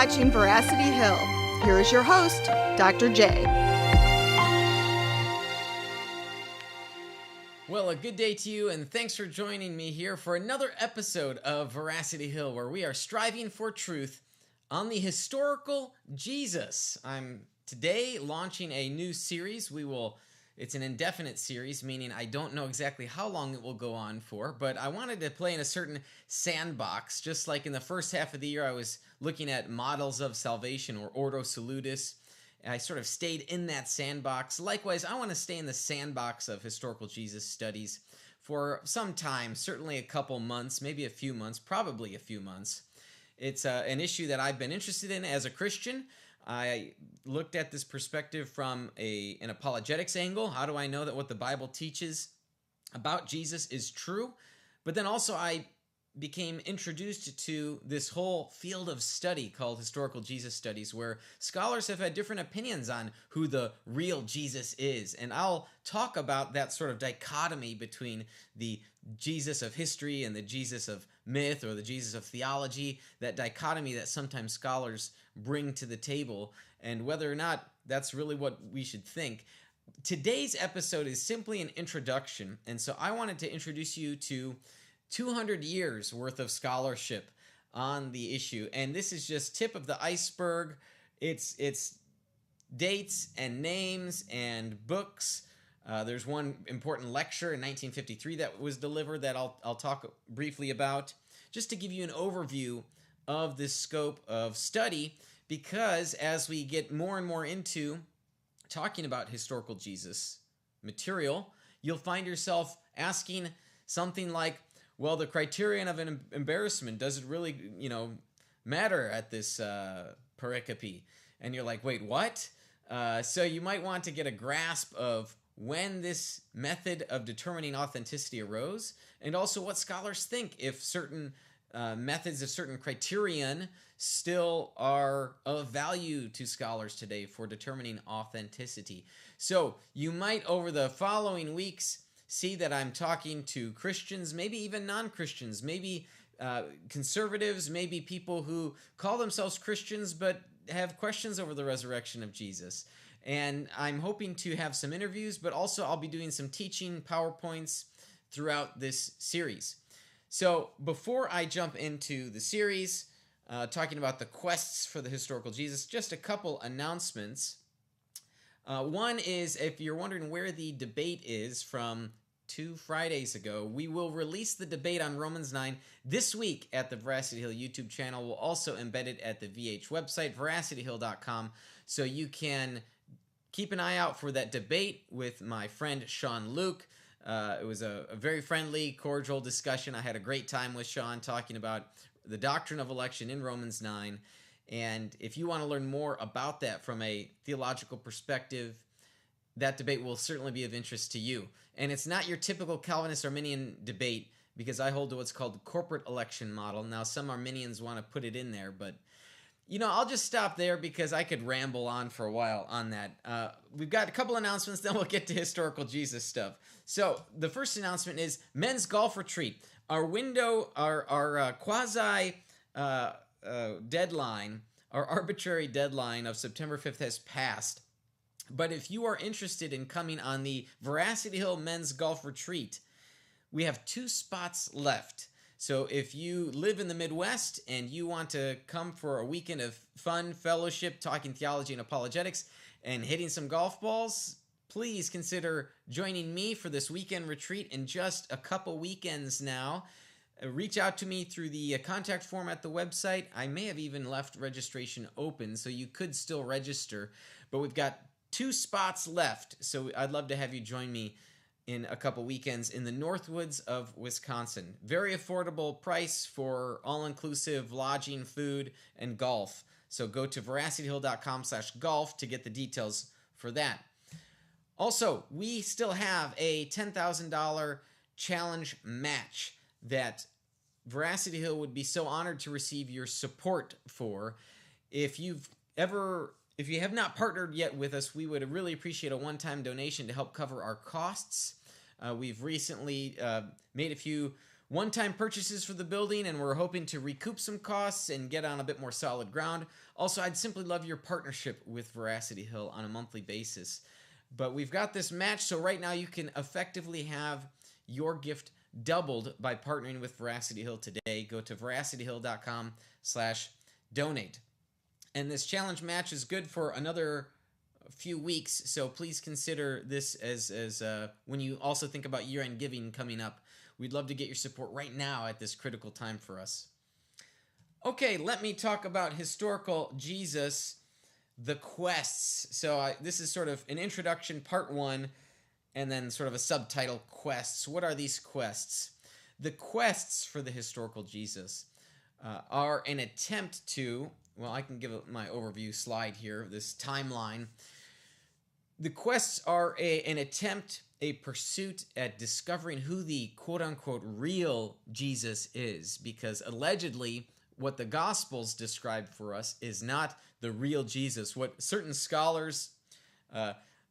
watching Veracity Hill. Here is your host, Dr. J. Well, a good day to you, and thanks for joining me here for another episode of Veracity Hill, where we are striving for truth on the historical Jesus. I'm today launching a new series. It's an indefinite series, meaning I don't know exactly how long it will go on for, but I wanted to play in a certain sandbox, just like in the first half of the year I was looking at models of salvation, or Ordo Salutis. I sort of stayed in that sandbox. Likewise, I want to stay in the sandbox of historical Jesus studies for some time, certainly a couple months, maybe a few months, probably a few months. It's an issue that I've been interested in as a Christian. I looked at this perspective from an apologetics angle. How do I know that what the Bible teaches about Jesus is true? But then also I became introduced to this whole field of study called historical Jesus studies, where scholars have had different opinions on who the real Jesus is. And I'll talk about that sort of dichotomy between the Jesus of history and the Jesus of myth, or the Jesus of theology, that dichotomy that sometimes scholars bring to the table, and whether or not that's really what we should think. Today's episode is simply an introduction, and so I wanted to introduce you to 200 years worth of scholarship on the issue, and this is just tip of the iceberg. It's dates and names and books. There's one important lecture in 1953 that was delivered that I'll talk briefly about, just to give you an overview of this scope of study, because as we get more and more into talking about historical Jesus material, you'll find yourself asking something like, well, the criterion of an embarrassment, does it really, matter at this pericope? And you're like, wait, what? So you might want to get a grasp of when this method of determining authenticity arose, and also what scholars think if certain methods of certain criterion still are of value to scholars today for determining authenticity. So you might, over the following weeks, see that I'm talking to Christians, maybe even non-Christians, maybe conservatives, maybe people who call themselves Christians but have questions over the resurrection of Jesus. And I'm hoping to have some interviews, but also I'll be doing some teaching PowerPoints throughout this series. So before I jump into the series, talking about the quests for the historical Jesus, just a couple announcements. One is, if you're wondering where the debate is from 2 Fridays ago, we will release the debate on Romans 9 this week at the Veracity Hill YouTube channel. We'll also embed it at the VH website, veracityhill.com, so you can keep an eye out for that debate with my friend Sean Luke. It was a very friendly, cordial discussion. I had a great time with Sean talking about the doctrine of election in Romans 9. And if you want to learn more about that from a theological perspective, that debate will certainly be of interest to you. And it's not your typical Calvinist Arminian debate, because I hold to what's called the corporate election model. Now, some Arminians want to put it in there, but I'll just stop there because I could ramble on for a while on that. We've got a couple announcements, then we'll get to historical Jesus stuff. So the first announcement is men's golf retreat. Our window, our quasi deadline, our arbitrary deadline of September 5th has passed. But if you are interested in coming on the Veracity Hill Men's Golf Retreat, we have 2 spots left. So if you live in the Midwest and you want to come for a weekend of fun, fellowship, talking theology and apologetics, and hitting some golf balls, please consider joining me for this weekend retreat in just a couple weekends now. Reach out to me through the contact form at the website. I may have even left registration open, so you could still register. But we've got 2 spots left, so I'd love to have you join me in a couple weekends in the Northwoods of Wisconsin. Very affordable price for all-inclusive lodging, food, and golf. So go to veracityhill.com/golf to get the details for that. Also, we still have a $10,000 challenge match that Veracity Hill would be so honored to receive your support for. If you have not partnered yet with us, we would really appreciate a one-time donation to help cover our costs. We've recently made a few one-time purchases for the building, and we're hoping to recoup some costs and get on a bit more solid ground. Also, I'd simply love your partnership with Veracity Hill on a monthly basis. But we've got this match, so right now you can effectively have your gift doubled by partnering with Veracity Hill today. Go to veracityhill.com/donate. And this challenge match is good for another few weeks, so please consider this as when you also think about year-end giving coming up. We'd love to get your support right now at this critical time for us. Okay, let me talk about historical Jesus, the quests. So this is sort of an introduction, part one, and then sort of a subtitle, quests. What are these quests? The quests for the historical Jesus are an attempt to, well, I can give my overview slide here, this timeline. The quests are an attempt, a pursuit at discovering who the quote-unquote real Jesus is, because allegedly what the Gospels describe for us is not the real Jesus. What certain scholars,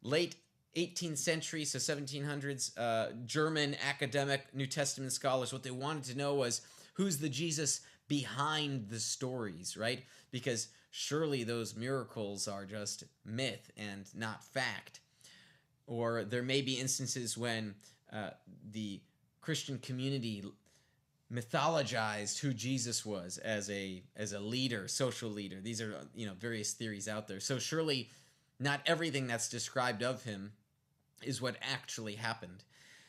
late 18th century, so 1700s, German academic New Testament scholars, what they wanted to know was who's the Jesus behind the stories, right? Because surely those miracles are just myth and not fact. Or there may be instances when the Christian community mythologized who Jesus was as a leader, social leader. These are various theories out there. So surely not everything that's described of him is what actually happened.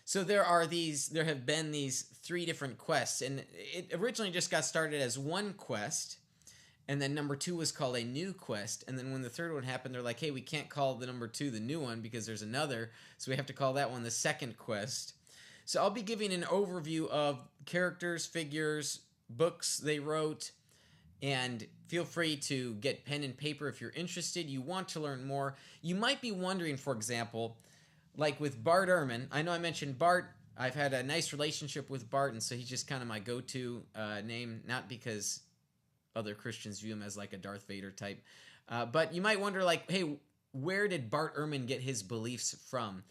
So there have been these three different quests, and it originally just got started as one quest. And then number 2 was called a new quest. And then when the third one happened, they're like, hey, we can't call the number 2 the new one because there's another. So we have to call that one the second quest. So I'll be giving an overview of characters, figures, books they wrote. And feel free to get pen and paper if you're interested. You want to learn more. You might be wondering, for example, like with Bart Ehrman. I know I mentioned Bart. I've had a nice relationship with Bart, and so he's just kind of my go-to name, not because other Christians view him as like a Darth Vader type. But you might wonder, like, hey, where did Bart Ehrman get his beliefs from?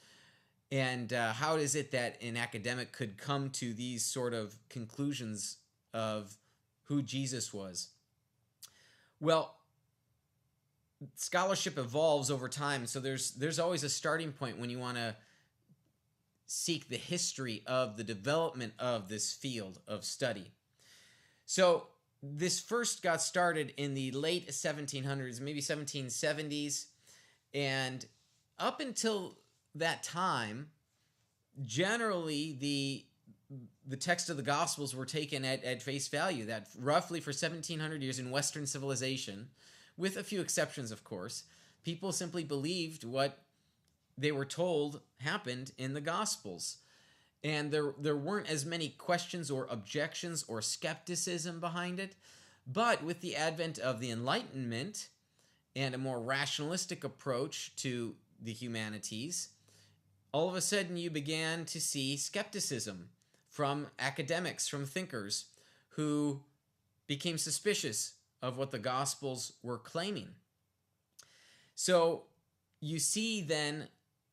And how is it that an academic could come to these sort of conclusions of who Jesus was? Well, scholarship evolves over time, so there's always a starting point when you want to seek the history of the development of this field of study. So this first got started in the late 1700s, maybe 1770s, and up until that time, generally the text of the Gospels were taken at face value, that roughly for 1700 years in Western civilization, with a few exceptions, of course, people simply believed what they were told happened in the Gospels. And there weren't as many questions or objections or skepticism behind it. But with the advent of the Enlightenment and a more rationalistic approach to the humanities, all of a sudden you began to see skepticism from academics, from thinkers, who became suspicious of what the Gospels were claiming. So you see then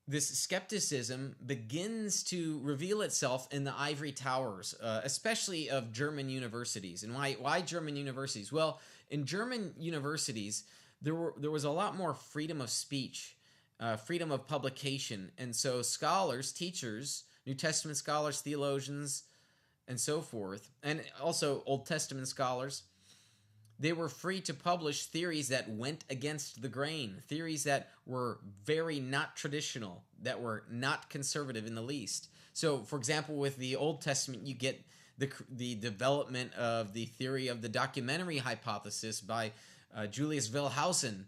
this skepticism begins to reveal itself in the ivory towers, especially of German universities. And why German universities? Well, in German universities, there was a lot more freedom of speech, freedom of publication. And so scholars, teachers, New Testament scholars, theologians, and so forth, and also Old Testament scholars, they were free to publish theories that went against the grain, theories that were very not traditional, that were not conservative in the least. So, for example, with the Old Testament, you get the development of the theory of the documentary hypothesis by Julius Wellhausen.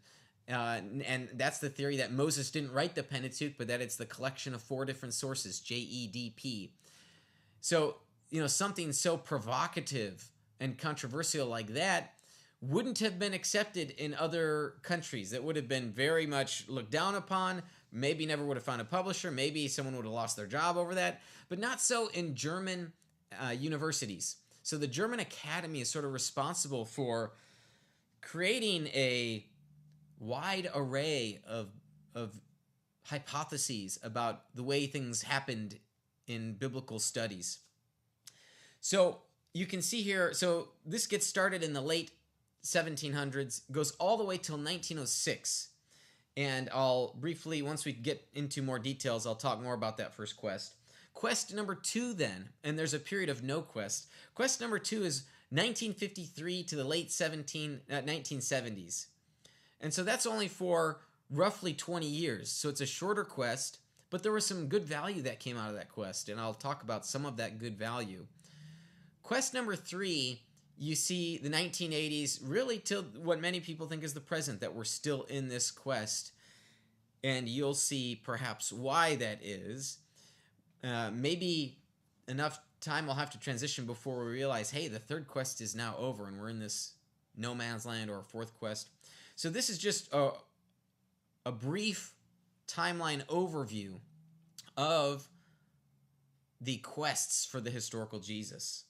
And that's the theory that Moses didn't write the Pentateuch, but that it's the collection of 4 different sources, JEDP. So, something so provocative and controversial like that wouldn't have been accepted in other countries. That would have been very much looked down upon. Maybe never would have found a publisher. Maybe someone would have lost their job over that. But not so in German universities. So the German Academy is sort of responsible for creating a wide array of hypotheses about the way things happened in biblical studies. So you can see here, so this gets started in the late 1700s, goes all the way till 1906. And I'll briefly, once we get into more details, I'll talk more about that first quest. Quest number 2 then, and there's a period of no quest. Quest number 2 is 1953 to the late 1970s. And so that's only for roughly 20 years. So it's a shorter quest, but there was some good value that came out of that quest, and I'll talk about some of that good value. Quest number 3, you see the 1980s, really till what many people think is the present, that we're still in this quest. And you'll see perhaps why that is. Maybe enough time will have to transition before we realize, hey, the third quest is now over and we're in this no man's land or fourth quest. So this is just a brief timeline overview of the quests for the historical Jesus.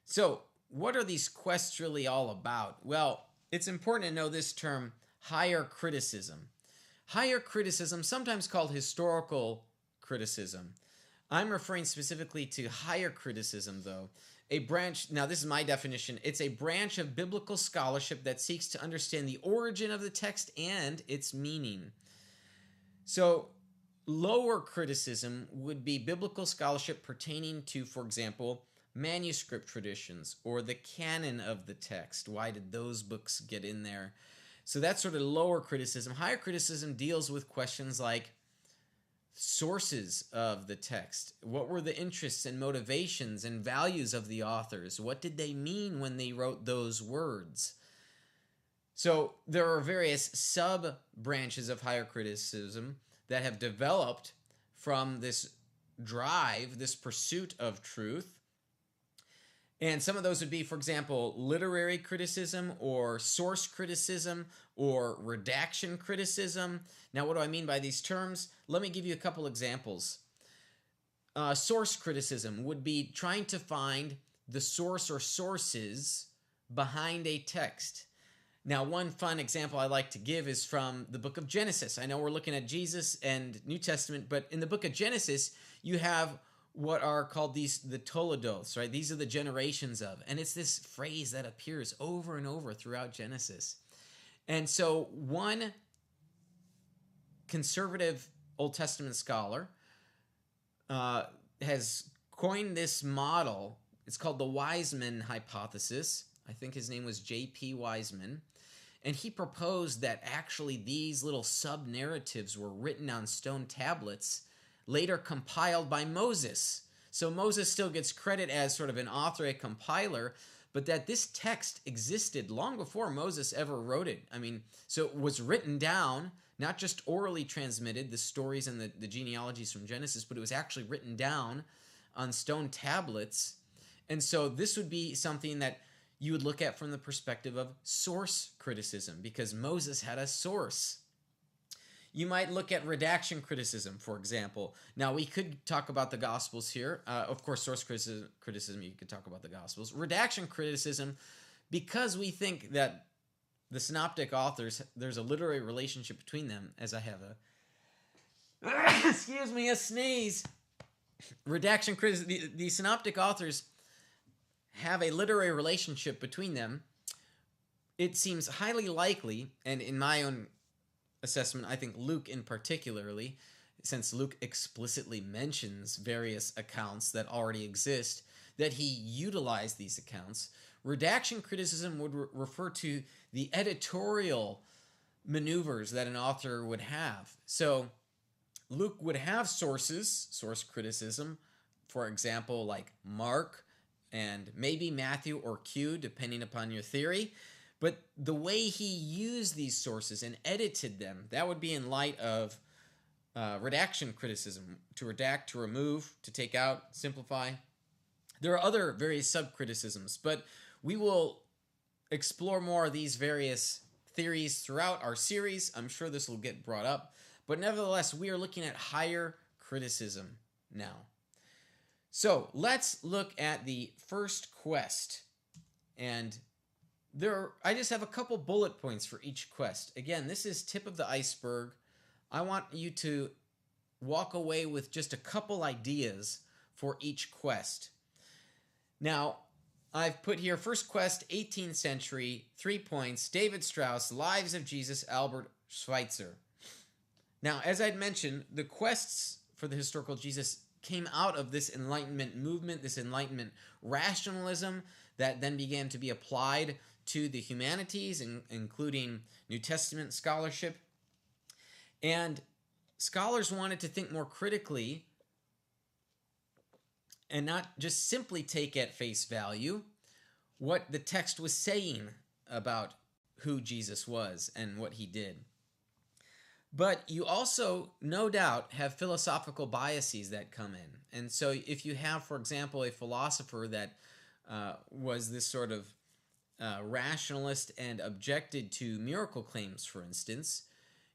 So what are these quests really all about? Well, it's important to know this term, higher criticism. Higher criticism, sometimes called historical criticism. I'm referring specifically to higher criticism, though. A branch, now this is my definition, it's a branch of biblical scholarship that seeks to understand the origin of the text and its meaning. So, lower criticism would be biblical scholarship pertaining to, for example, manuscript traditions or the canon of the text. Why did those books get in there? So that's sort of lower criticism. Higher criticism deals with questions like sources of the text. What were the interests and motivations and values of the authors? What did they mean when they wrote those words? So there are various sub-branches of higher criticism that have developed from this drive, this pursuit of truth. And some of those would be, for example, literary criticism or source criticism or redaction criticism. Now, what do I mean by these terms? Let me give you a couple examples. Source criticism would be trying to find the source or sources behind a text. Now, one fun example I like to give is from the book of Genesis. I know we're looking at Jesus and New Testament, but in the book of Genesis, you have what are called the Toledoths, right? These are the generations of. And it's this phrase that appears over and over throughout Genesis. And so one conservative Old Testament scholar has coined this model. It's called the Wiseman hypothesis. I think his name was J.P. Wiseman. And he proposed that actually these little sub-narratives were written on stone tablets later compiled by Moses. So Moses still gets credit as sort of an author, a compiler, but that this text existed long before Moses ever wrote it. I mean, so it was written down, not just orally transmitted, the stories and the genealogies from Genesis, but it was actually written down on stone tablets. And so this would be something that you would look at from the perspective of source criticism, because Moses had a source. You might look at redaction criticism, for example. Now, we could talk about the Gospels here. Of course, source criticism, you could talk about the Gospels. Redaction criticism, because we think that the synoptic authors, there's a literary relationship between them, as I have a sneeze. Redaction criticism, the synoptic authors have a literary relationship between them. It seems highly likely, and in my own assessment, I think Luke in particularly, since Luke explicitly mentions various accounts that already exist, that he utilized these accounts. Redaction criticism would refer to the editorial maneuvers that an author would have. So Luke would have sources, source criticism, for example, like Mark and maybe Matthew or Q, depending upon your theory. But the way he used these sources and edited them, that would be in light of redaction criticism. To redact, to remove, to take out, simplify. There are other various sub-criticisms, but we will explore more of these various theories throughout our series. I'm sure this will get brought up. But nevertheless, we are looking at higher criticism now. So let's look at the first quest. And I just have a couple bullet points for each quest. Again, this is tip of the iceberg. I want you to walk away with just a couple ideas for each quest. Now, I've put here First Quest, 18th century, 3 points, David Strauss, Lives of Jesus, Albert Schweitzer. Now, as I'd mentioned, the quests for the historical Jesus came out of this Enlightenment movement, this Enlightenment rationalism that then began to be applied to the humanities, including New Testament scholarship. And scholars wanted to think more critically and not just simply take at face value what the text was saying about who Jesus was and what he did. But you also, no doubt, have philosophical biases that come in. And so if you have, for example, a philosopher that was this sort of rationalist and objected to miracle claims, for instance,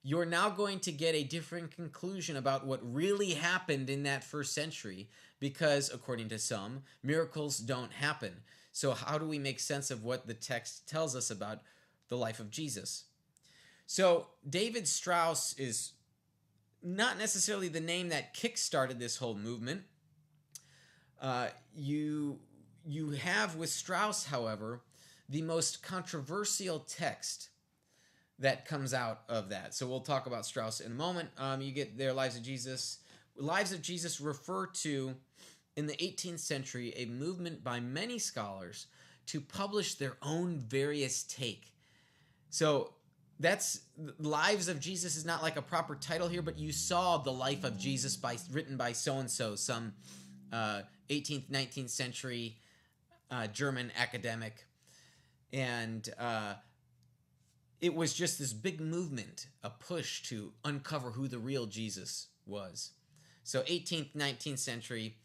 you're now going to get a different conclusion about what really happened in that first century because, according to some, miracles don't happen. So how do we make sense of what the text tells us about the life of Jesus? So David Strauss is not necessarily the name that kick-started this whole movement. You have with Strauss, however, the most controversial text that comes out of that. So we'll talk about Strauss in a moment. You get their Lives of Jesus. Lives of Jesus refer to, in the 18th century, a movement by many scholars to publish their own various take. So that's Lives of Jesus is not like a proper title here, but you saw the life of Jesus written by so-and-so, some 18th, 19th century German academic. And it was just this big movement, a push to uncover who the real Jesus was. So 18th, 19th century.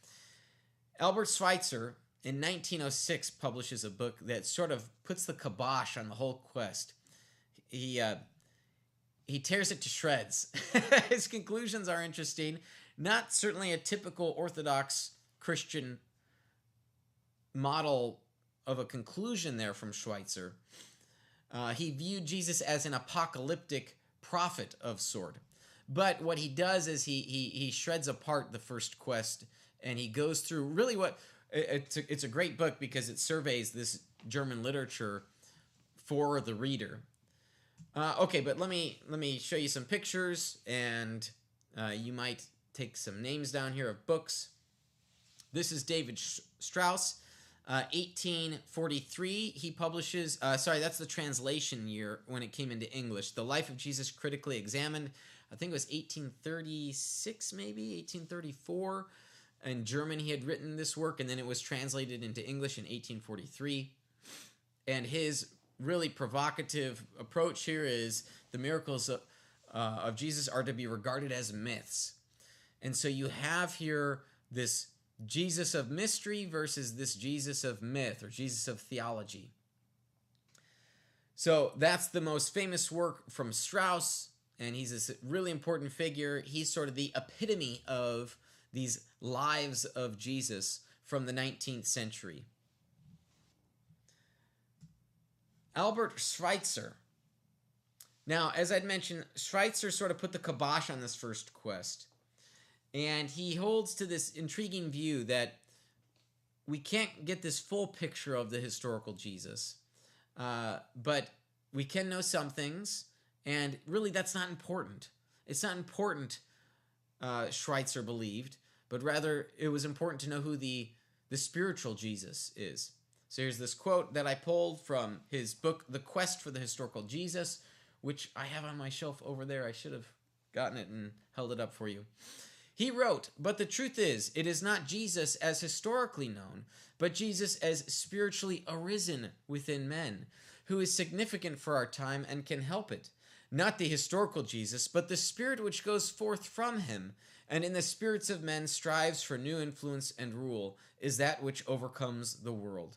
Albert Schweitzer in 1906 publishes a book that sort of puts the kibosh on the whole quest. He tears it to shreds. His conclusions are interesting. Not certainly a typical Orthodox Christian model of a conclusion there from Schweitzer. He viewed Jesus as an apocalyptic prophet of sort. But what he does is he shreds apart the first quest, and he goes through really what it's a great book because it surveys this German literature for the reader. Okay, but let me show you some pictures, and you might take some names down here of books. This is David Strauss. 1843, he publishes, that's the translation year when it came into English. The Life of Jesus Critically Examined. I think it was 1836, maybe, 1834. In German, he had written this work, and then it was translated into English in 1843. And his really provocative approach here is the miracles of Jesus are to be regarded as myths. And so you have here this Jesus of mystery versus this Jesus of myth or Jesus of theology. So that's the most famous work from Strauss, and he's a really important figure. He's sort of the epitome of these lives of Jesus from the 19th century. Albert Schweitzer. Now, as I'd mentioned, Schweitzer sort of put the kibosh on this first quest. And he holds to this intriguing view that we can't get this full picture of the historical Jesus, but we can know some things, and really that's not important. It's not important, Schweitzer believed, but rather it was important to know who the spiritual Jesus is. So here's this quote that I pulled from his book, The Quest for the Historical Jesus, which I have on my shelf over there. I should have gotten it and held it up for you. He wrote, "But the truth is, it is not Jesus as historically known, but Jesus as spiritually arisen within men, who is significant for our time and can help it. Not the historical Jesus, but the spirit which goes forth from him, and in the spirits of men strives for new influence and rule, is that which overcomes the world."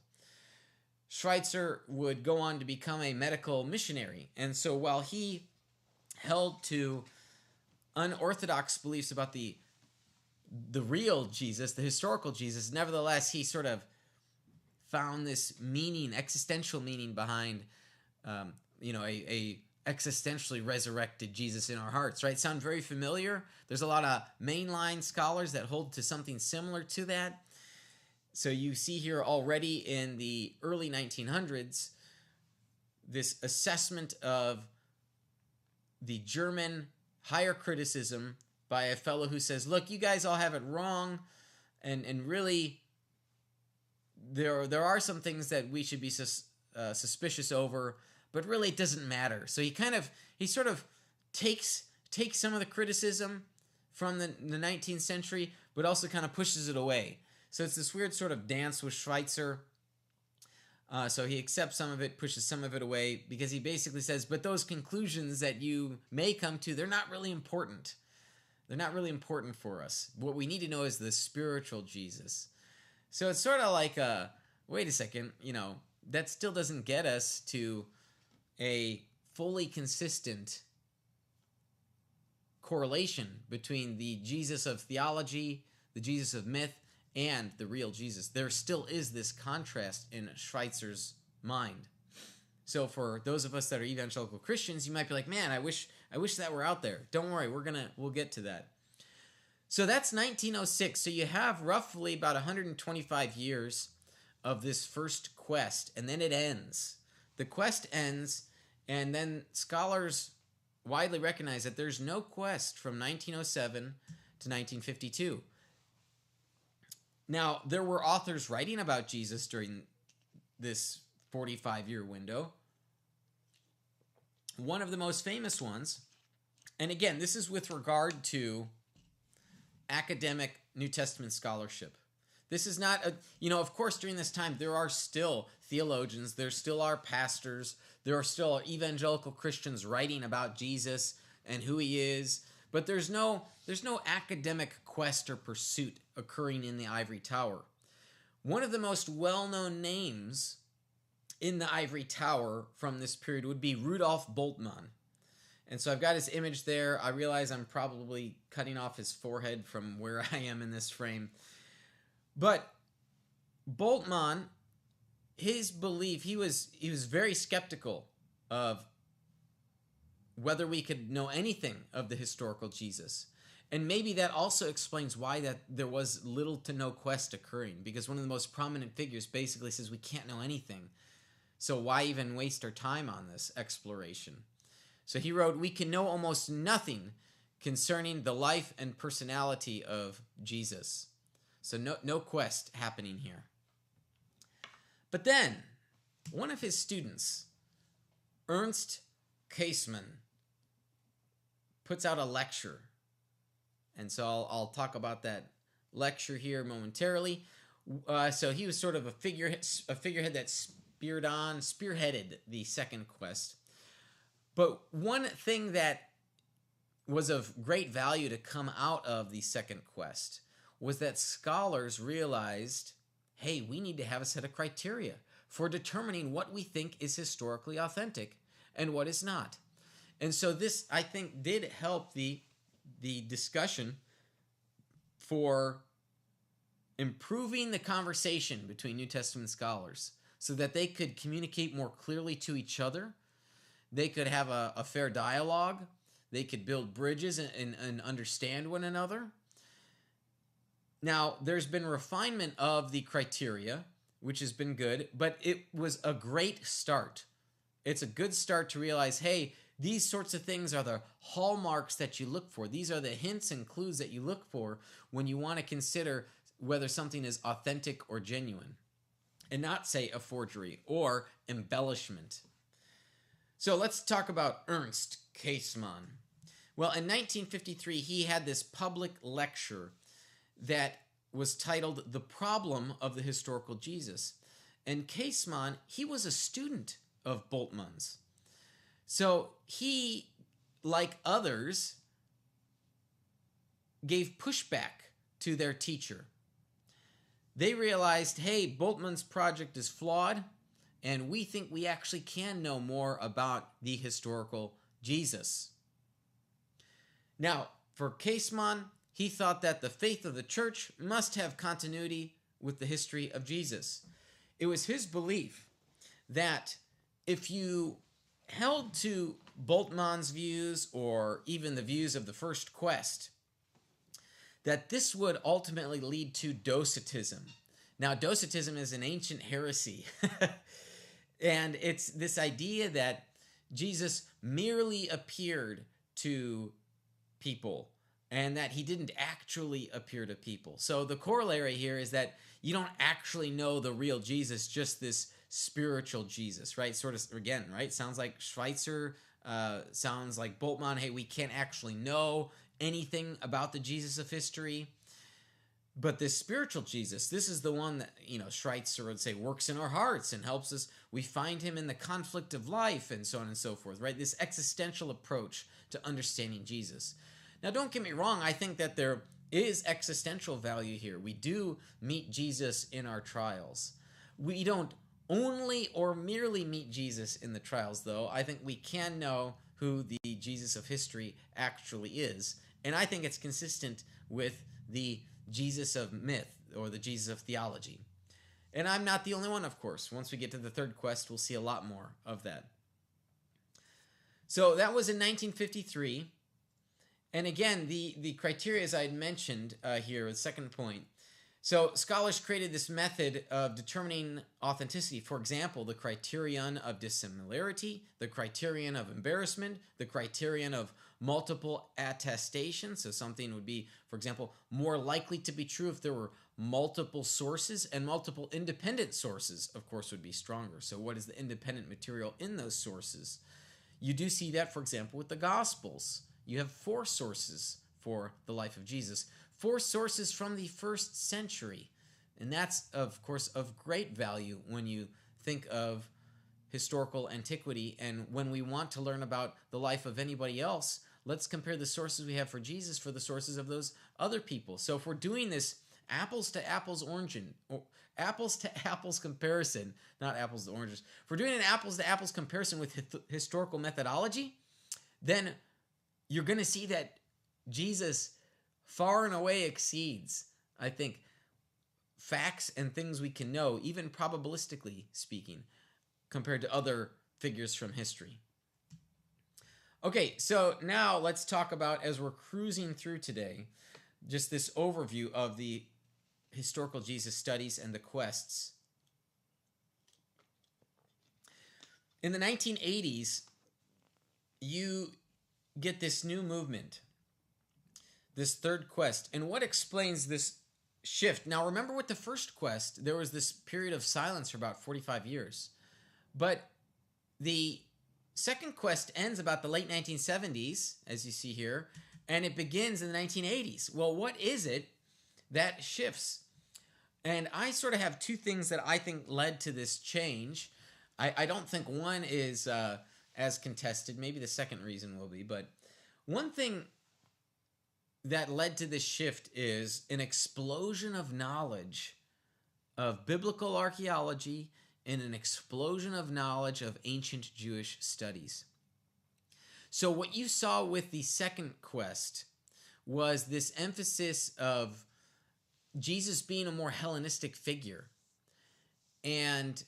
Schweitzer would go on to become a medical missionary, and so while he held to unorthodox beliefs about the real Jesus, the historical Jesus, nevertheless, he sort of found this meaning, existential meaning behind, a existentially resurrected Jesus in our hearts, right? Sound very familiar? There's a lot of mainline scholars that hold to something similar to that. So you see here already in the early 1900s this assessment of the German higher criticism by a fellow who says, look, you guys all have it wrong, and really there are some things that we should be suspicious over, but really it doesn't matter. So he sort of takes some of the criticism from the 19th century, but also kind of pushes it away. So it's this weird sort of dance with Schweitzer. So he accepts some of it, pushes some of it away, because he basically says, but those conclusions that you may come to, they're not really important. They're not really important for us. What we need to know is the spiritual Jesus. So it's sort of like, wait a second, that still doesn't get us to a fully consistent correlation between the Jesus of theology, the Jesus of myth, and the real Jesus. There still is this contrast in Schweitzer's mind. So for those of us that are evangelical Christians, you might be like, man, I wish that were out there. Don't worry, we'll get to that. So that's 1906. So you have roughly about 125 years of this first quest, and then it ends. The quest ends, and then scholars widely recognize that there's no quest from 1907 to 1952. Now, there were authors writing about Jesus during this 45-year window. One of the most famous ones, and again, this is with regard to academic New Testament scholarship. This is not of course, during this time, there are still theologians, there still are pastors, there are still evangelical Christians writing about Jesus and who he is, but there's no academic quest or pursuit occurring in the ivory tower. One of the most well-known names in the ivory tower from this period would be Rudolf Bultmann. And so I've got his image there. I realize I'm probably cutting off his forehead from where I am in this frame. But Bultmann, his belief, he was very skeptical of whether we could know anything of the historical Jesus. And maybe that also explains why that there was little to no quest occurring, because one of the most prominent figures basically says we can't know anything. So why even waste our time on this exploration? So he wrote, we can know almost nothing concerning the life and personality of Jesus. So no quest happening here. But then, one of his students, Ernst Käsemann, puts out a lecture. And so I'll talk about that lecture here momentarily. So he was sort of a figurehead that spearheaded the second quest. But one thing that was of great value to come out of the second quest was that scholars realized, hey, we need to have a set of criteria for determining what we think is historically authentic and what is not. And so this, I think, did help the discussion for improving the conversation between New Testament scholars so that they could communicate more clearly to each other. They could have a fair dialogue. They could build bridges and understand one another. Now, there's been refinement of the criteria, which has been good, but it was a great start. It's a good start to realize, hey, these sorts of things are the hallmarks that you look for. These are the hints and clues that you look for when you want to consider whether something is authentic or genuine, and not, say, a forgery or embellishment. So let's talk about Ernst Käsemann. Well, in 1953, he had this public lecture that was titled The Problem of the Historical Jesus. And Käsemann, he was a student of Bultmann's. So he, like others, gave pushback to their teacher. They realized, hey, Bultmann's project is flawed, and we think we actually can know more about the historical Jesus. Now, for Käsemann, he thought that the faith of the church must have continuity with the history of Jesus. It was his belief that if you held to Bultmann's views or even the views of the first quest, that this would ultimately lead to Docetism. Now, Docetism is an ancient heresy. And it's this idea that Jesus merely appeared to people and that he didn't actually appear to people. So the corollary here is that you don't actually know the real Jesus, just this spiritual Jesus, right? Sort of, again, right? Sounds like Schweitzer, sounds like Bultmann. Hey, we can't actually know anything about the Jesus of history. But this spiritual Jesus, this is the one that, Schweitzer would say works in our hearts and helps us. We find him in the conflict of life and so on and so forth, right? This existential approach to understanding Jesus. Now, don't get me wrong. I think that there is existential value here. We do meet Jesus in our trials. We don't only or merely meet Jesus in the trials, though. I think we can know who the Jesus of history actually is. And I think it's consistent with the Jesus of myth or the Jesus of theology. And I'm not the only one, of course. Once we get to the third quest, we'll see a lot more of that. So that was in 1953. And again, the criteria, as I had mentioned here, the second point. So scholars created this method of determining authenticity. For example, the criterion of dissimilarity, the criterion of embarrassment, the criterion of multiple attestation. So something would be, for example, more likely to be true if there were multiple sources, and multiple independent sources, of course, would be stronger. So what is the independent material in those sources? You do see that, for example, with the Gospels. You have 4 sources for the life of Jesus. 4 sources from the first century. And that's, of course, of great value when you think of historical antiquity. And when we want to learn about the life of anybody else, let's compare the sources we have for Jesus for the sources of those other people. So if we're doing this apples to apples comparison, not apples to oranges, if we're doing an apples to apples comparison with historical methodology, then you're going to see that Jesus far and away exceeds, I think, facts and things we can know, even probabilistically speaking, compared to other figures from history. Okay, so now let's talk about, as we're cruising through today, just this overview of the historical Jesus studies and the quests. In the 1980s, you get this new movement, this third quest. And what explains this shift? Now, remember with the first quest, there was this period of silence for about 45 years. But the second quest ends about the late 1970s, as you see here, and it begins in the 1980s. Well, what is it that shifts? And I sort of have 2 things that I think led to this change. I don't think one is as contested. Maybe the second reason will be. But one thing that led to this shift is an explosion of knowledge of biblical archaeology and an explosion of knowledge of ancient Jewish studies. So what you saw with the second quest was this emphasis of Jesus being a more Hellenistic figure. And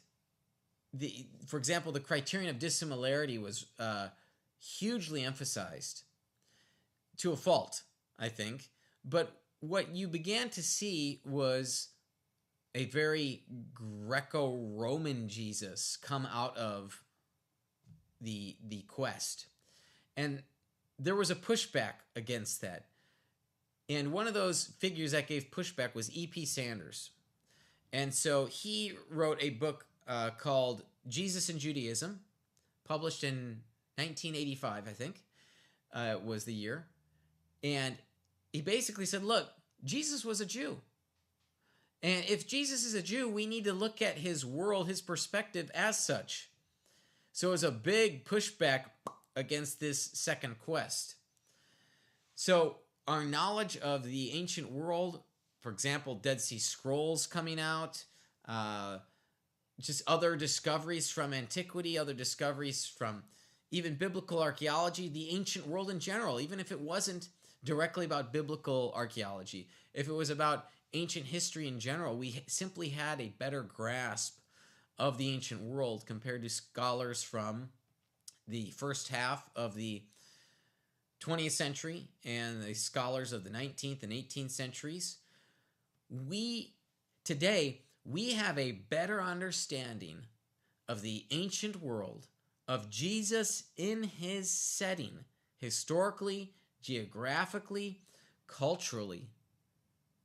for example, the criterion of dissimilarity was hugely emphasized to a fault, I think. But what you began to see was a very Greco-Roman Jesus come out of the quest. And there was a pushback against that. And one of those figures that gave pushback was E.P. Sanders. And so he wrote a book called Jesus and Judaism, published in 1985, I think, was the year. And he basically said, look, Jesus was a Jew. And if Jesus is a Jew, we need to look at his world, his perspective as such. So it was a big pushback against this second quest. So our knowledge of the ancient world, for example, Dead Sea Scrolls coming out, just other discoveries from antiquity, other discoveries from even biblical archaeology, the ancient world in general, even if it wasn't directly about biblical archaeology, if it was about ancient history in general, we simply had a better grasp of the ancient world compared to scholars from the first half of the 20th century and the scholars of the 19th and 18th centuries. Today, we have a better understanding of the ancient world, of Jesus in his setting, historically, geographically, culturally,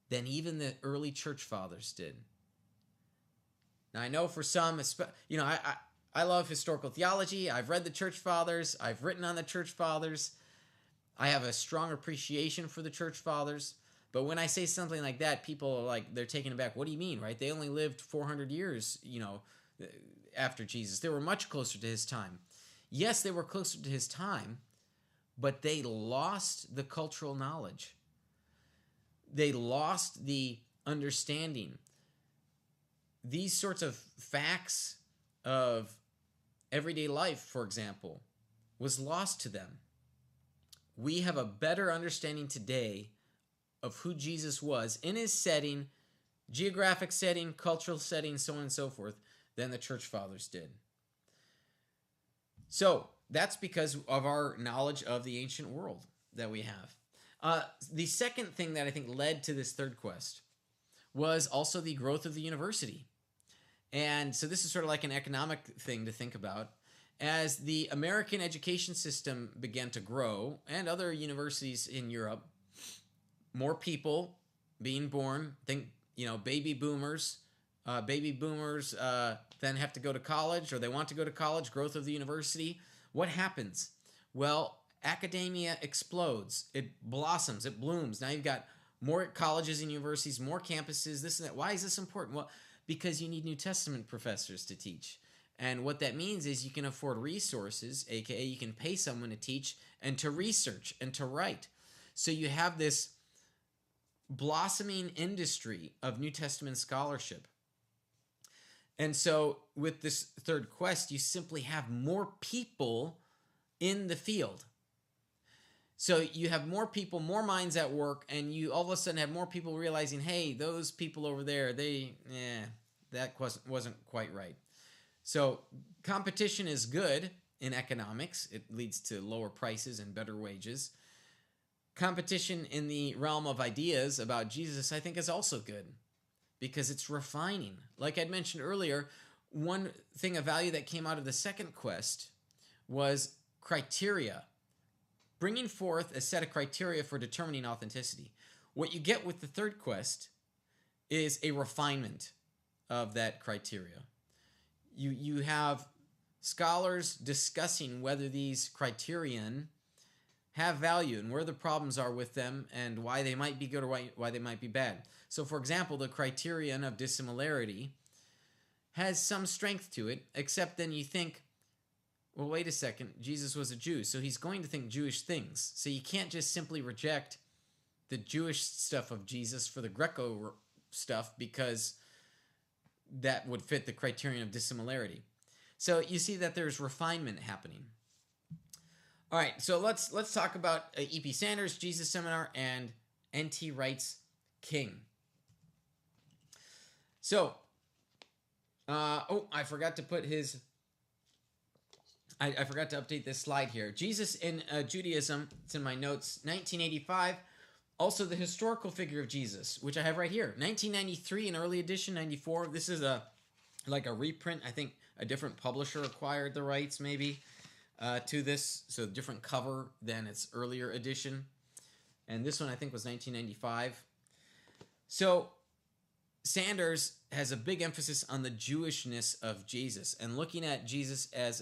than even the early church fathers did. Now, I know for some, I love historical theology. I've read the church fathers. I've written on the church fathers. I have a strong appreciation for the church fathers. But when I say something like that, people are like, they're taken aback. What do you mean, right? They only lived 400 years, after Jesus. They were much closer to his time. Yes, they were closer to his time, but they lost the cultural knowledge. They lost the understanding. These sorts of facts of everyday life, for example, was lost to them. We have a better understanding today of who Jesus was in his setting, geographic setting, cultural setting, so on and so forth, than the church fathers did. So that's because of our knowledge of the ancient world that we have. The second thing that I think led to this third quest was also the growth of the university. And so this is sort of like an economic thing to think about. As the American education system began to grow, and other universities in Europe, more people being born, baby boomers. Baby boomers then have to go to college, or they want to go to college, growth of the university. What happens? Well, academia explodes. It blossoms. It blooms. Now you've got more colleges and universities, more campuses, this and that. Why is this important? Well, because you need New Testament professors to teach. And what that means is you can afford resources, aka you can pay someone to teach and to research and to write. So you have this blossoming industry of New Testament scholarship. And so with this third quest, you simply have more people in the field. So you have more people, more minds at work, and you all of a sudden have more people realizing, hey, those people over there, that wasn't quite right. So competition is good in economics. It leads to lower prices and better wages. Competition in the realm of ideas about Jesus, I think, is also good because it's refining. Like I'd mentioned earlier, one thing of value that came out of the second quest was criteria, bringing forth a set of criteria for determining authenticity. What you get with the third quest is a refinement of that criteria. You have scholars discussing whether these criterion have value and where the problems are with them and why they might be good or why they might be bad. So, for example, the criterion of dissimilarity has some strength to it, except then you think, well, wait a second, Jesus was a Jew, so he's going to think Jewish things. So you can't just simply reject the Jewish stuff of Jesus for the Greco stuff because that would fit the criterion of dissimilarity. So you see that there's refinement happening. All right, so let's talk about E.P. Sanders, Jesus Seminar, and N.T. Wright's King. So, I forgot to put his... I forgot to update this slide here. Jesus in Judaism, it's in my notes, 1985. Also, the historical figure of Jesus, which I have right here. 1993, an early edition, 94. This is like a reprint. I think a different publisher acquired the rights, maybe, to this. So, different cover than its earlier edition. And this one, I think, was 1995. So, Sanders has a big emphasis on the Jewishness of Jesus and looking at Jesus as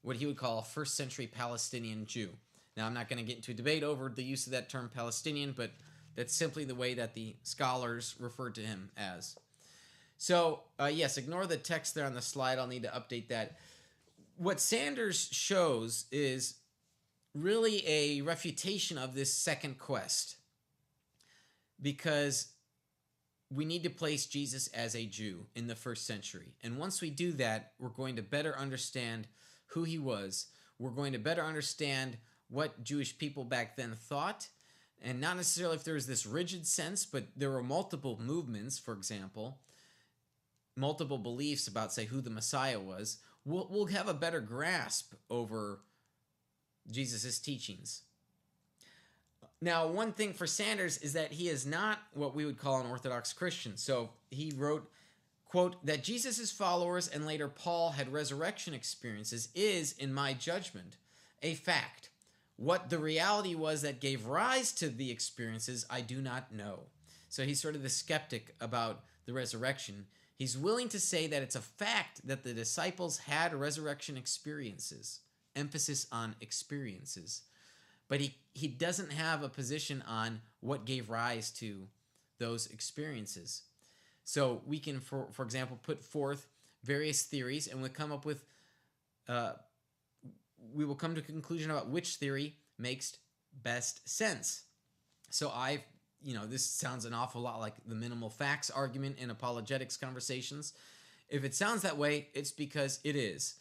what he would call a first century Palestinian Jew. Now, I'm not going to get into a debate over the use of that term Palestinian, but that's simply the way that the scholars referred to him as. So, yes, ignore the text there on the slide. I'll need to update that. What Sanders shows is really a refutation of this second quest, because we need to place Jesus as a Jew in the first century. And once we do that, we're going to better understand who he was. We're going to better understand what Jewish people back then thought. And not necessarily if there was this rigid sense, but there were multiple movements, for example, multiple beliefs about, say, who the Messiah was. We'll have a better grasp over Jesus' teachings. Now, one thing for Sanders is that he is not what we would call an Orthodox Christian. So he wrote quote, that Jesus' followers and later Paul had resurrection experiences is, in my judgment, a fact. What the reality was that gave rise to the experiences, I do not know. So he's sort of the skeptic about the resurrection. He's willing to say that it's a fact that the disciples had resurrection experiences, emphasis on experiences. But he doesn't have a position on what gave rise to those experiences. So we can, for example, put forth various theories, and we'll come up with, we will come to a conclusion about which theory makes best sense. So this sounds an awful lot like the minimal facts argument in apologetics conversations. If it sounds that way, it's because it is.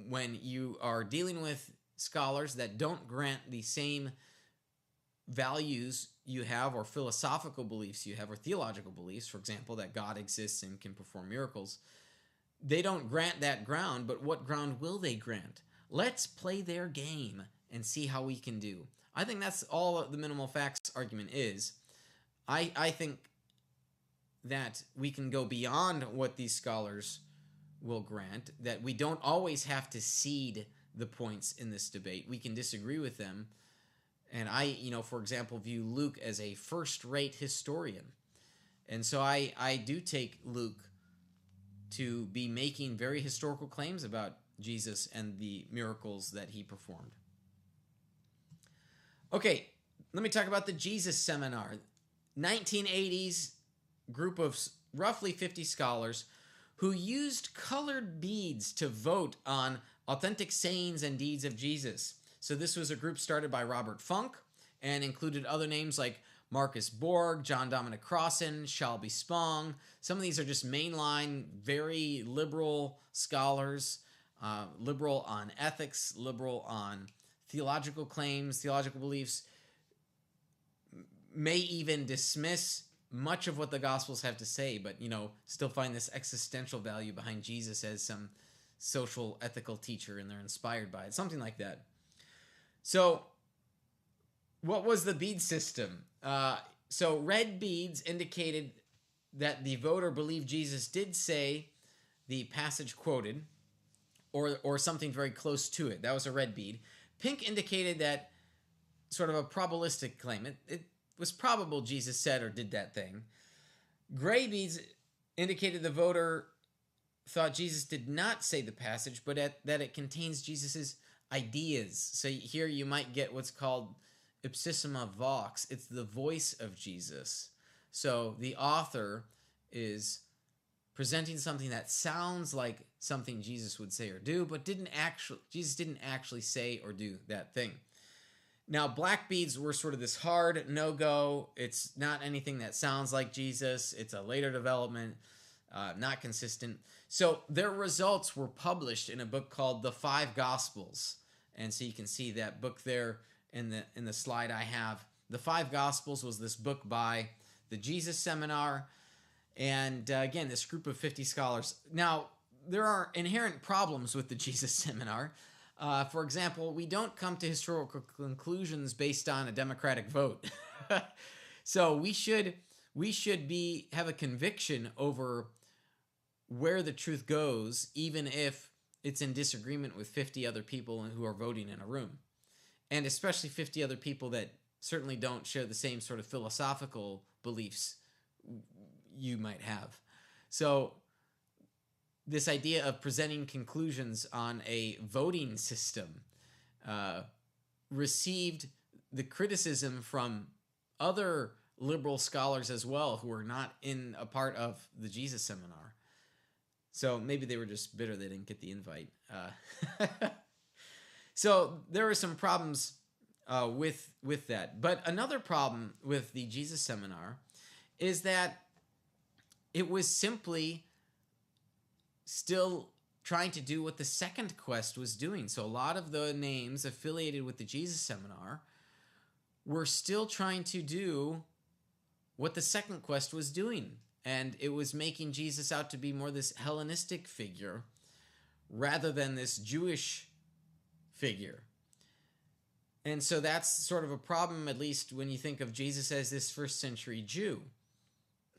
When you are dealing with scholars that don't grant the same values you have, or philosophical beliefs you have, or theological beliefs, for example, that God exists and can perform miracles, they don't grant that ground, but what ground will they grant? Let's play their game and see how we can do. I think that's all the minimal facts argument is. I think that we can go beyond what these scholars will grant, that we don't always have to cede the points in this debate. We can disagree with them. And I, for example, view Luke as a first-rate historian. And so I do take Luke to be making very historical claims about Jesus and the miracles that he performed. Okay, let me talk about the Jesus Seminar. 1980s group of roughly 50 scholars who used colored beads to vote on authentic sayings and deeds of Jesus. So this was a group started by Robert Funk and included other names like Marcus Borg, John Dominic Crossan, Shalby Spong. Some of these are just mainline, very liberal scholars, liberal on ethics, liberal on theological claims, theological beliefs, may even dismiss much of what the Gospels have to say, but, still find this existential value behind Jesus as some social, ethical teacher, and they're inspired by it, something like that. So, what was the bead system? So red beads indicated that the voter believed Jesus did say the passage quoted, or something very close to it. That was a red bead. Pink indicated that sort of a probabilistic claim. It was probable Jesus said or did that thing. Gray beads indicated the voter thought Jesus did not say the passage, but that it contains Jesus's ideas. So here you might get what's called ipsissima vox. It's the voice of Jesus. So the author is presenting something that sounds like something Jesus would say or do, but Jesus didn't actually say or do that thing. Now, black beads were sort of this hard no-go. It's not anything that sounds like Jesus. It's a later development, not consistent. So their results were published in a book called The Five Gospels. And so you can see that book there in the slide I have. The Five Gospels was this book by the Jesus Seminar. And again, this group of 50 scholars. Now, there are inherent problems with the Jesus Seminar. For example, we don't come to historical conclusions based on a democratic vote. So we should have a conviction over where the truth goes, even if it's in disagreement with 50 other people who are voting in a room. And especially 50 other people that certainly don't share the same sort of philosophical beliefs you might have. So this idea of presenting conclusions on a voting system received the criticism from other liberal scholars as well who were not in a part of the Jesus Seminar. So maybe they were just bitter they didn't get the invite. So there are some problems with that. But another problem with the Jesus Seminar is that it was simply still trying to do what the Second Quest was doing. So a lot of the names affiliated with the Jesus Seminar were still trying to do what the Second Quest was doing. And it was making Jesus out to be more this Hellenistic figure rather than this Jewish figure. And so that's sort of a problem, at least when you think of Jesus as this first century Jew.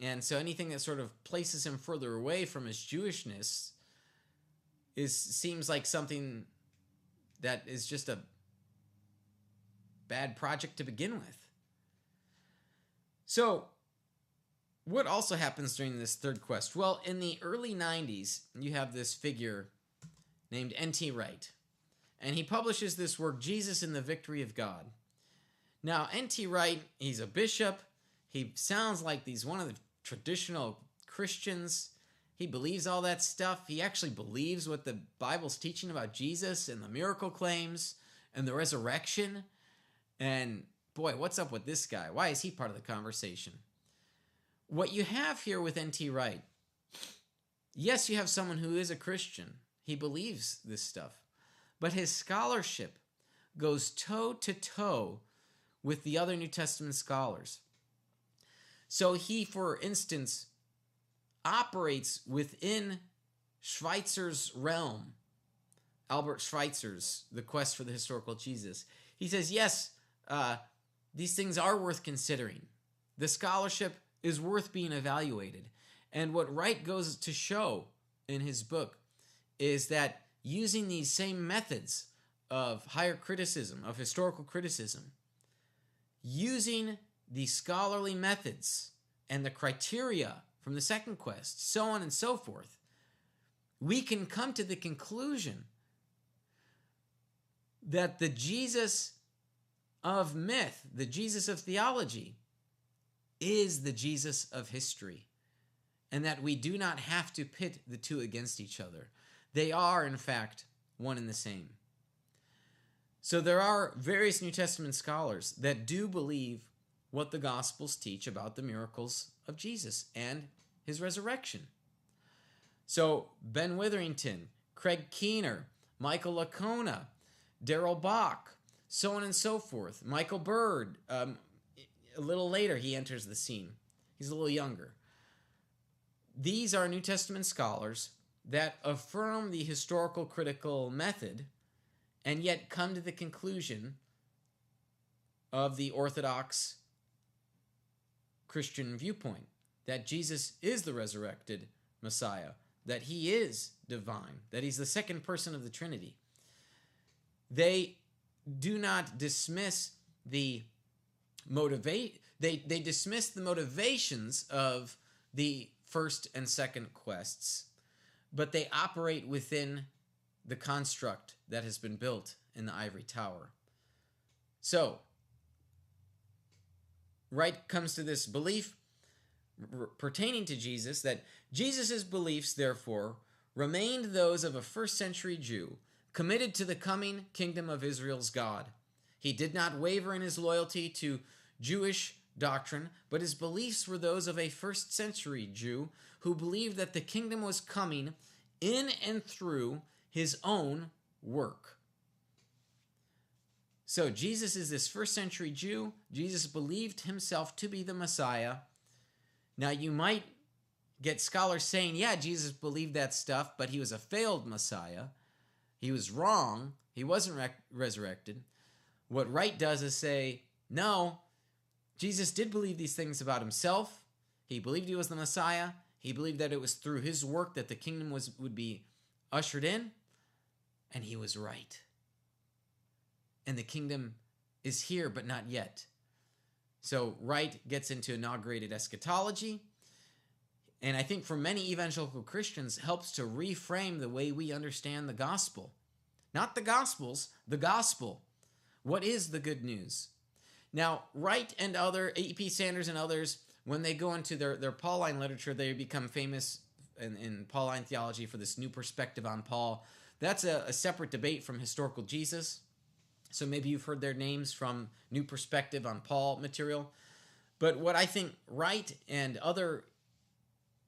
And so anything that sort of places him further away from his Jewishness seems like something that is just a bad project to begin with. So what also happens during this third quest? Well, in the early 90s, you have this figure named N.T. Wright. And he publishes this work, Jesus and the Victory of God. Now, N.T. Wright, he's a bishop. He sounds like he's one of the traditional Christians. He believes all that stuff. He actually believes what the Bible's teaching about Jesus and the miracle claims and the resurrection. And boy, what's up with this guy? Why is he part of the conversation? What you have here with N.T. Wright, yes, you have someone who is a Christian. He believes this stuff. But his scholarship goes toe to toe with the other New Testament scholars. So he, for instance, operates within Schweitzer's realm. Albert Schweitzer's The Quest for the Historical Jesus. He says, yes, these things are worth considering. The scholarship is worth being evaluated. And what Wright goes to show in his book is that using these same methods of higher criticism, of historical criticism, using the scholarly methods and the criteria from the second quest, so on and so forth, we can come to the conclusion that the Jesus of myth, the Jesus of theology, is the Jesus of history, and that we do not have to pit the two against each other. They are, in fact, one and the same. So there are various New Testament scholars that do believe what the Gospels teach about the miracles of Jesus and his resurrection. So Ben Witherington, Craig Keener, Michael Licona, Darrell Bock, so on and so forth. Michael Bird, a little later he enters the scene. He's a little younger. These are New Testament scholars that affirm the historical critical method and yet come to the conclusion of the Orthodox Christian viewpoint that Jesus is the resurrected Messiah, that he is divine, that he's the second person of the Trinity. They do not dismiss the they dismiss the motivations of the first and second quests, but they operate within the construct that has been built in the ivory tower. So, Wright comes to this belief pertaining to Jesus, that Jesus' beliefs, therefore, remained those of a first century Jew, committed to the coming kingdom of Israel's God. He did not waver in his loyalty to Jewish doctrine, but his beliefs were those of a first century Jew who believed that the kingdom was coming in and through his own work. So Jesus is this first century Jew. Jesus believed himself to be the Messiah. Now you might get scholars saying, yeah, Jesus believed that stuff, but he was a failed Messiah. He was wrong. He wasn't resurrected. What Wright does is say, no, Jesus did believe these things about himself. He believed he was the Messiah. He believed that it was through his work that the kingdom would be ushered in. And he was right. And the kingdom is here, but not yet. So Wright gets into inaugurated eschatology. And I think for many evangelical Christians helps to reframe the way we understand the gospel. Not the gospels, the gospel. What is the good news? Now, Wright and E.P. Sanders and others, when they go into their Pauline literature, they become famous in Pauline theology for this new perspective on Paul. That's a separate debate from historical Jesus. So maybe you've heard their names from New Perspective on Paul material. But what I think Wright and other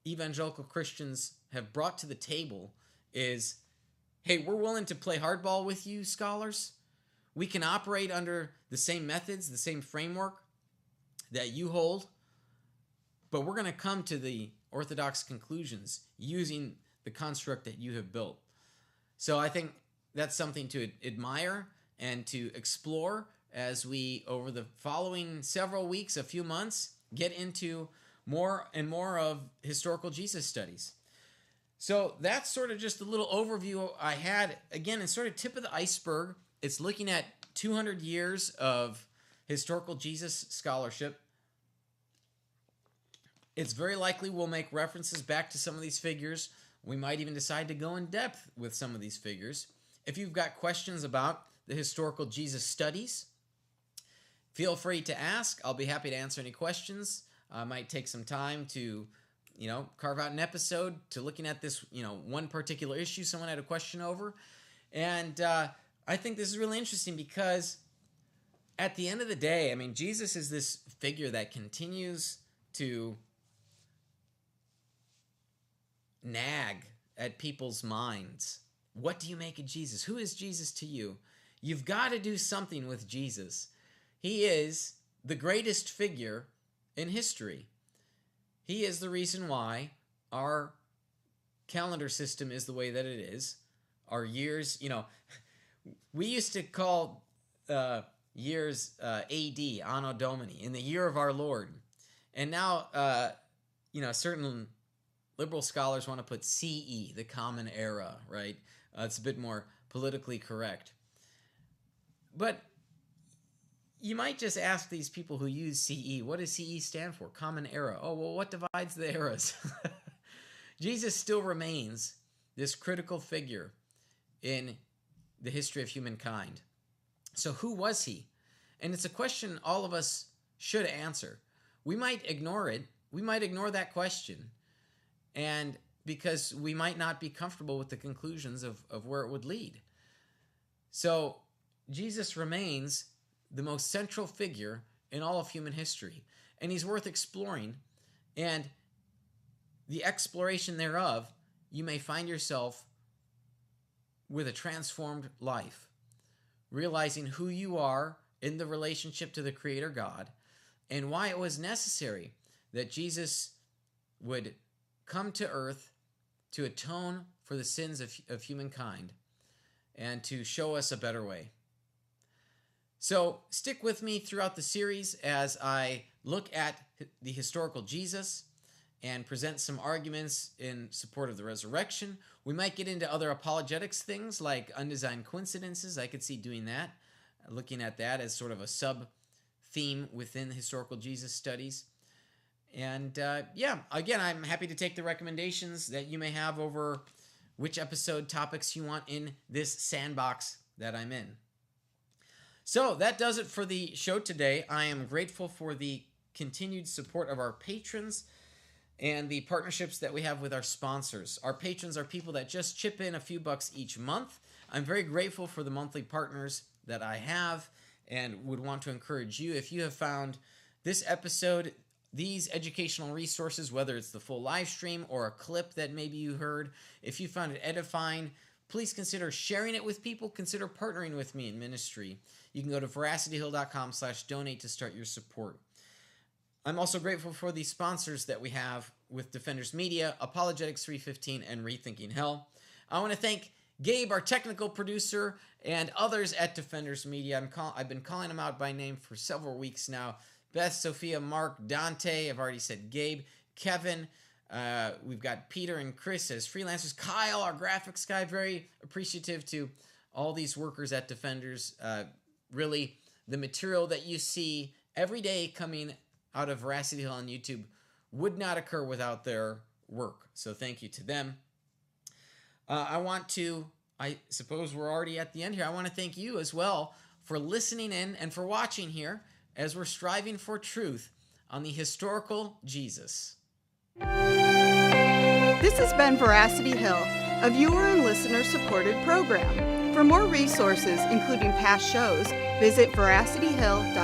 evangelical Christians have brought to the table is, hey, we're willing to play hardball with you, scholars. We can operate under the same methods, the same framework that you hold, but we're going to come to the orthodox conclusions using the construct that you have built. So I think that's something to admire and to explore as we, over the following several weeks, a few months, get into more and more of historical Jesus studies. So that's sort of just a little overview I had. Again, it's sort of tip of the iceberg. It's looking at 200 years of historical Jesus scholarship. It's very likely we'll make references back to some of these figures. We might even decide to go in depth with some of these figures. If you've got questions about the historical Jesus studies, feel free to ask. I'll be happy to answer any questions. I might take some time to, carve out an episode to looking at this, one particular issue someone had a question over. And I think this is really interesting because at the end of the day, I mean, Jesus is this figure that continues to nag at people's minds. What do you make of Jesus? Who is Jesus to you? You've got to do something with Jesus. He is the greatest figure in history. He is the reason why our calendar system is the way that it is. Our years, we used to call years AD, Anno Domini, in the year of our Lord. And now, certain liberal scholars want to put CE, the Common Era, right? It's a bit more politically correct. But you might just ask these people who use CE, what does CE stand for? Common Era. Oh, well, what divides the eras? Jesus still remains this critical figure in the history of humankind. So who was he? And it's a question all of us should answer. We might ignore it. We might ignore that question. And because we might not be comfortable with the conclusions of where it would lead. So Jesus remains the most central figure in all of human history. And he's worth exploring. And the exploration thereof, you may find yourself with a transformed life, realizing who you are in the relationship to the Creator God, and why it was necessary that Jesus would come to earth to atone for the sins of humankind and to show us a better way. So stick with me throughout the series as I look at the historical Jesus and present some arguments in support of the resurrection. We might get into other apologetics things like undesigned coincidences. I could see doing that, looking at that as sort of a sub-theme within the historical Jesus studies. And again, I'm happy to take the recommendations that you may have over which episode topics you want in this sandbox that I'm in. So that does it for the show today. I am grateful for the continued support of our patrons and the partnerships that we have with our sponsors. Our patrons are people that just chip in a few bucks each month. I'm very grateful for the monthly partners that I have and would want to encourage you, if you have found this episode, these educational resources, whether it's the full live stream or a clip that maybe you heard, if you found it edifying, please consider sharing it with people. Consider partnering with me in ministry. You can go to veracityhill.com/donate to start your support. I'm also grateful for the sponsors that we have with Defenders Media, Apologetics 315, and Rethinking Hell. I want to thank Gabe, our technical producer, and others at Defenders Media. I've been calling them out by name for several weeks now. Beth, Sophia, Mark, Dante, I've already said Gabe, Kevin, we've got Peter and Chris as freelancers, Kyle, our graphics guy, very appreciative to all these workers at Defenders. Really, the material that you see every day coming out of Veracity Hill on YouTube would not occur without their work. So thank you to them. I suppose we're already at the end here. I want to thank you as well for listening in and for watching here as we're striving for truth on the historical Jesus. This has been Veracity Hill, a viewer and listener supported program. For more resources, including past shows, visit veracityhill.com.